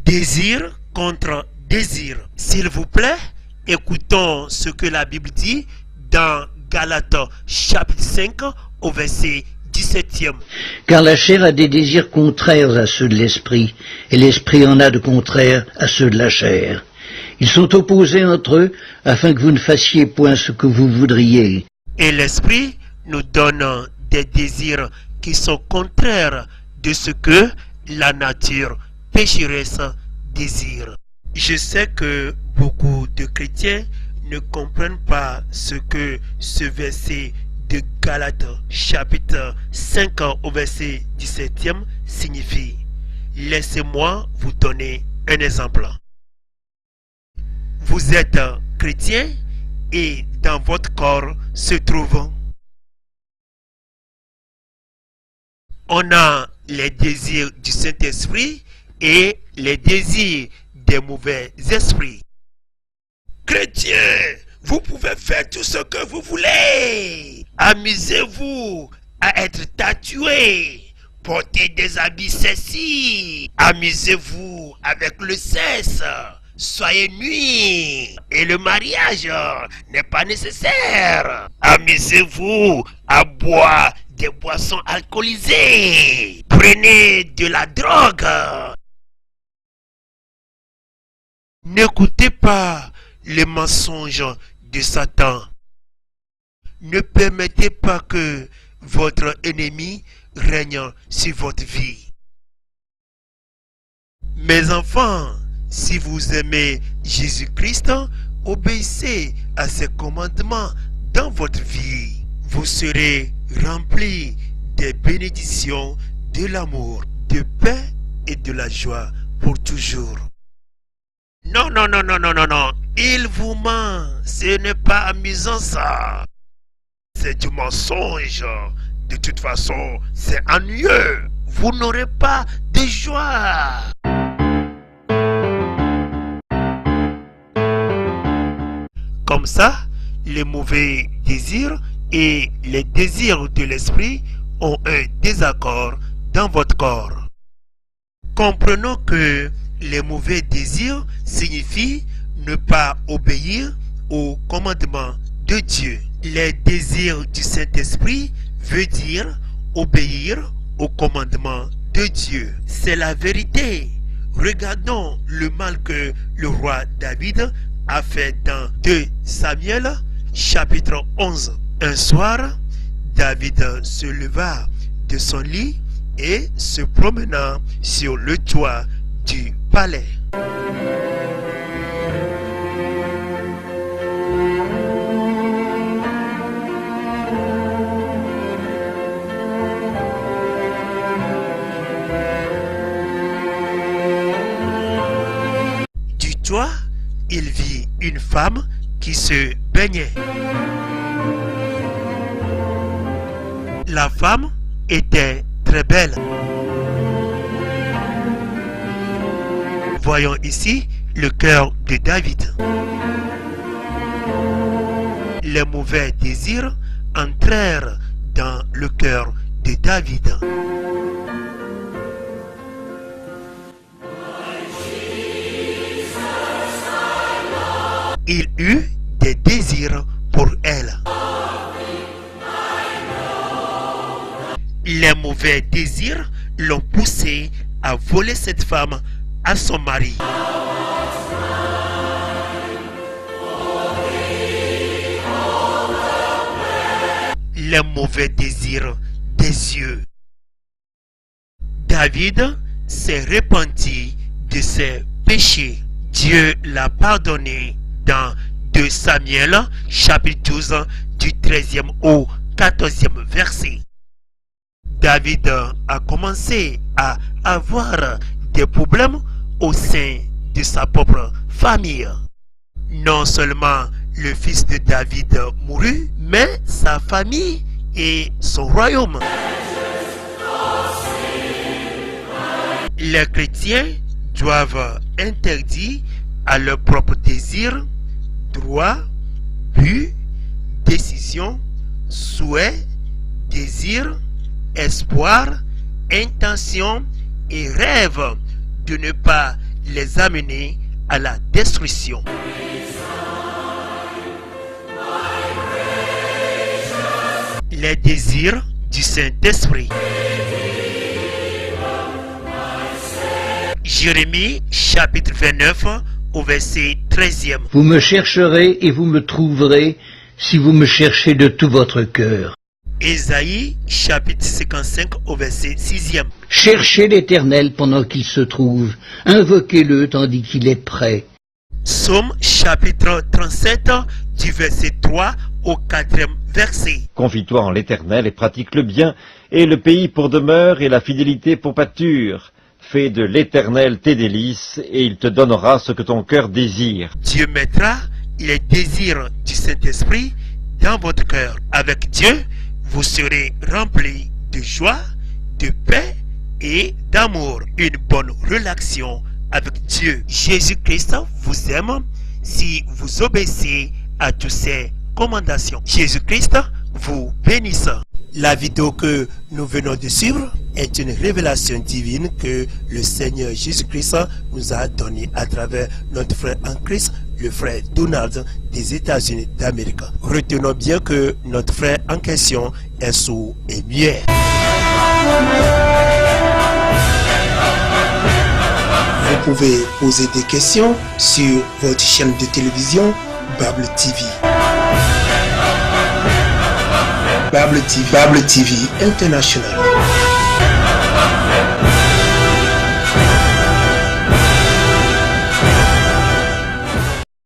Désir contre désir. S'il vous plaît, écoutons ce que la Bible dit dans Galates chapitre 5 au verset 17e. Car la chair a des désirs contraires à ceux de l'esprit, et l'esprit en a de contraires à ceux de la chair. Ils sont opposés entre eux, afin que vous ne fassiez point ce que vous voudriez. Et l'esprit nous donne des désirs qui sont contraires de ce que la nature pécheresse désire. Je sais que beaucoup de chrétiens ne comprennent pas ce que ce verset de Galates chapitre 5 au verset 17e signifie. Laissez-moi vous donner un exemple. Vous êtes chrétien et dans votre corps se trouve, on a les désirs du Saint-Esprit et les désirs des mauvais esprits. Chrétiens, vous pouvez faire tout ce que vous voulez. Amusez-vous à être tatoué. Portez des habits sexy. Amusez-vous avec le sexe. Soyez nus. Et le mariage n'est pas nécessaire. Amusez-vous à boire des boissons alcoolisées. Prenez de la drogue. N'écoutez pas les mensonges de Satan. Ne permettez pas que votre ennemi règne sur votre vie. Mes enfants, si vous aimez Jésus-Christ, obéissez à ses commandements dans votre vie. Vous serez remplis des bénédictions, de l'amour, de paix et de la joie pour toujours. Non, non, non, non, non, non, non. Il vous ment. Ce n'est pas amusant ça. C'est du mensonge. De toute façon, c'est ennuyeux. Vous n'aurez pas de joie. Comme ça, les mauvais désirs et les désirs de l'esprit ont un désaccord dans votre corps. Comprenons que les mauvais désirs signifient ne pas obéir aux commandements de Dieu. Les désirs du Saint-Esprit veut dire obéir aux commandements de Dieu. C'est la vérité. Regardons le mal que le roi David a fait dans 2 Samuel chapitre 11. Un soir, David se leva de son lit et se promena sur le toit du palais. Du toit, il vit une femme qui se baignait. La femme était très belle. Voyons ici le cœur de David. Les mauvais désirs entrèrent dans le cœur de David. Il eut des désirs pour elle. Les mauvais désirs l'ont poussé à voler cette femme à son mari. Les mauvais désirs des yeux. David s'est repenti de ses péchés. Dieu l'a pardonné dans 2 Samuel chapitre 12 du 13e au 14e verset. David a commencé à avoir des problèmes au sein de sa propre famille. Non seulement le fils de David mourut, mais sa famille et son royaume. Les chrétiens doivent interdire à leurs propres désirs, droits, buts, décisions, souhaits, désirs, espoirs, intentions et rêves de ne pas les amener à la destruction. Les désirs du Saint-Esprit. Jérémie chapitre 29 au verset 13e. Vous me chercherez et vous me trouverez si vous me cherchez de tout votre cœur. Ésaïe chapitre 55 au verset 6e. Cherchez l'Éternel pendant qu'il se trouve, invoquez-le tandis qu'il est prêt. Psaume chapitre 37 du verset 3 au 4e verset. Confie-toi en l'Éternel et pratique le bien, et le pays pour demeure et la fidélité pour pâture. Fais de l'Éternel tes délices, et il te donnera ce que ton cœur désire. Dieu mettra les désirs du Saint-Esprit dans votre cœur. Avec Dieu, vous serez remplis de joie, de paix et d'amour. Une bonne relation avec Dieu. Jésus-Christ vous aime si vous obéissez à toutes ses recommandations. Jésus-Christ vous bénisse. La vidéo que nous venons de suivre est une révélation divine que le Seigneur Jésus-Christ nous a donnée à travers notre frère en Christ, le frère Donald des États-Unis d'Amérique. Retenons bien que notre frère en question est sourd et muet. Vous pouvez poser des questions sur votre chaîne de télévision Bible TV. Bible TV International.